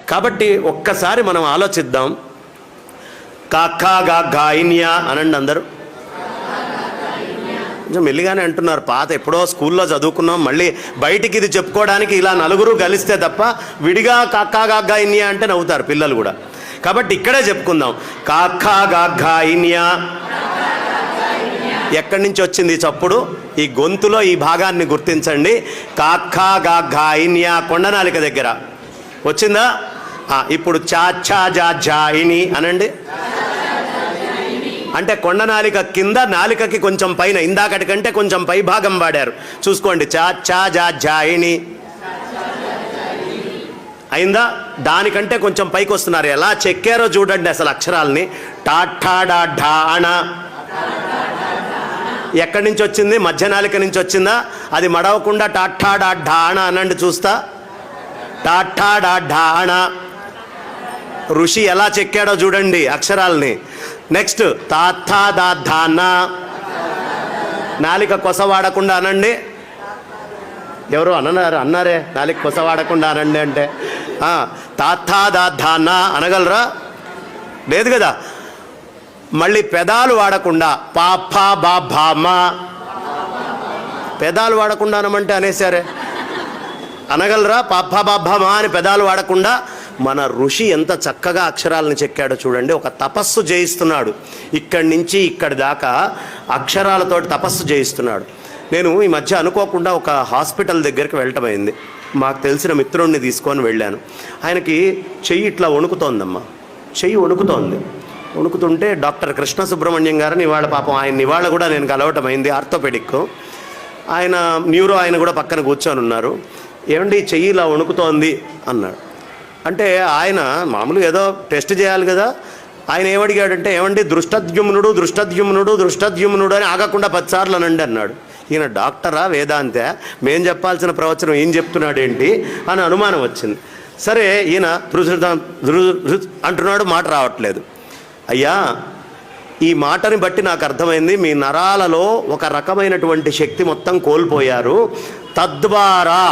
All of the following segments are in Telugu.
కాబట్టి ఒక్కసారి మనం ఆలోచిద్దాం. కాకా గా గాయిన్యా అనండి అందరూ. కొంచెం మెల్లిగానే అంటున్నారు. పాత ఎప్పుడో స్కూల్లో చదువుకున్నాం, మళ్ళీ బయటికి ఇది చెప్పుకోవడానికి ఇలా నలుగురు కలిస్తే తప్ప విడిగా కాకా గా గాయిన్యా అంటే నవ్వుతారు పిల్లలు కూడా. కాబట్టి ఇక్కడే చెప్పుకుందాం. కాకా గా గాయిన్యా. ఎక్కడి నుంచి వచ్చింది చప్పుడు? ఈ గొంతులో ఈ భాగాన్ని గుర్తించండి. కాకా గా గాయిన్యా కొండనాలిక దగ్గర వచ్చిందా? ఇప్పుడు చా ఛా జా జాయిని అనండి. అంటే కొండనాలిక కింద, నాలికకి కొంచెం పైన, ఇందాకటి కంటే కొంచెం పై భాగం వాడారు. చూసుకోండి. చా ఛా జా జాయిని అయిందా? దానికంటే కొంచెం పైకి వస్తున్నారు. ఎలా చెక్కారో చూడండి అసలు అక్షరాలని. టాఠా డా ఢా అణ ఎక్కడి నుంచి వచ్చింది? మధ్యనాలిక నుంచి వచ్చిందా? అది మడవకుండా టాఠా డా ఢా అణ అనండి చూస్తా. టాఠా డా ఢా అణ. ఋషి ఎలా చెక్కాడో చూడండి అక్షరాలని. నెక్స్ట్ తాథా దా ధానా. నాలిక కొస వాడకుండా అనండి. ఎవరు అన్నారే నాలిక కొస వాడకుండా అనండి అంటే. తాథా దా ధానా అనగలరా? లేదు కదా. మళ్ళీ పెదాలు వాడకుండా పాపా బా భామా. పెదాలు వాడకుండా అనమంటే అనేసారే. అనగలరా? పాపా బా భామా అని పెదాలు వాడకుండా. మన ఋషి ఎంత చక్కగా అక్షరాలను చెక్కాడో చూడండి. ఒక తపస్సు చేయిస్తున్నాడు. ఇక్కడి నుంచి ఇక్కడి దాకా అక్షరాలతోటి తపస్సు చేయిస్తున్నాడు. నేను ఈ మధ్య అనుకోకుండా ఒక హాస్పిటల్ దగ్గరికి వెళ్ళటమైంది. మాకు తెలిసిన మిత్రుడిని తీసుకొని వెళ్ళాను. ఆయనకి చెయ్యి ఇట్లా వణుకుతోందమ్మా. చెయ్యి వణుకుతోంది. వణుకుతుంటే డాక్టర్ కృష్ణ సుబ్రహ్మణ్యం గారిని ఇవాళ పాపం ఆయన ఇవాళ కూడా నేను కలవటమైంది. ఆర్థోపెడిక్ ఆయన, న్యూరో ఆయన కూడా పక్కన కూర్చొని ఉన్నారు. ఏమండి చెయ్యి ఇలా వణుకుతోంది అన్నాడు. అంటే ఆయన మామూలుగా ఏదో టెస్ట్ చేయాలి కదా. ఆయన ఏమడిగాడంటే, ఏమండి దృష్టద్యుమ్నుడు దృష్టద్యుమ్నుడు దృష్టద్యుమ్నుడు అని ఆగకుండా 10 సార్లు అనండి అన్నాడు. ఈయన డాక్టరా వేదాంతే, మేం చెప్పాల్సిన ప్రవచనం ఏం చెప్తున్నాడు ఏంటి అని అనుమానం వచ్చింది. సరే ఈయన అంటున్నాడు, మాట రావట్లేదు. అయ్యా ఈ మాటని బట్టి నాకు అర్థమైంది, మీ నరాలలో ఒక రకమైనటువంటి శక్తి మొత్తం కోల్పోయారు, తద్వారా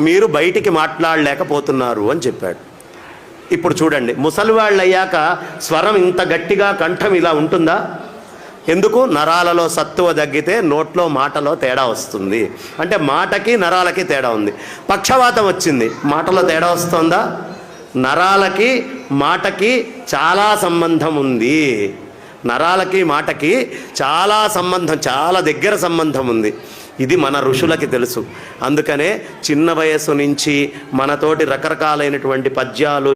మీరు బయటికి మాట్లాడలేకపోతున్నారు అని చెప్పాడు. ఇప్పుడు చూడండి, ముసలివాళ్ళు అయ్యాక స్వరం ఇంత గట్టిగా కంఠం ఇలా ఉంటుందా? ఎందుకు? నరాలలో సత్తువ తగ్గితే నోట్లో మాటలో తేడా వస్తుంది. అంటే మాటకి నరాలకి తేడా ఉంది. పక్షవాతం వచ్చింది, మాటలో తేడా వస్తుందా? నరాలకి మాటకి చాలా సంబంధం ఉంది. నరాలకి మాటకి చాలా సంబంధం, చాలా దగ్గర సంబంధం ఉంది. ఇది మన ఋషులకి తెలుసు. అందుకనే చిన్న వయస్సు నుంచి మనతోటి రకరకాలైనటువంటి పద్యాలు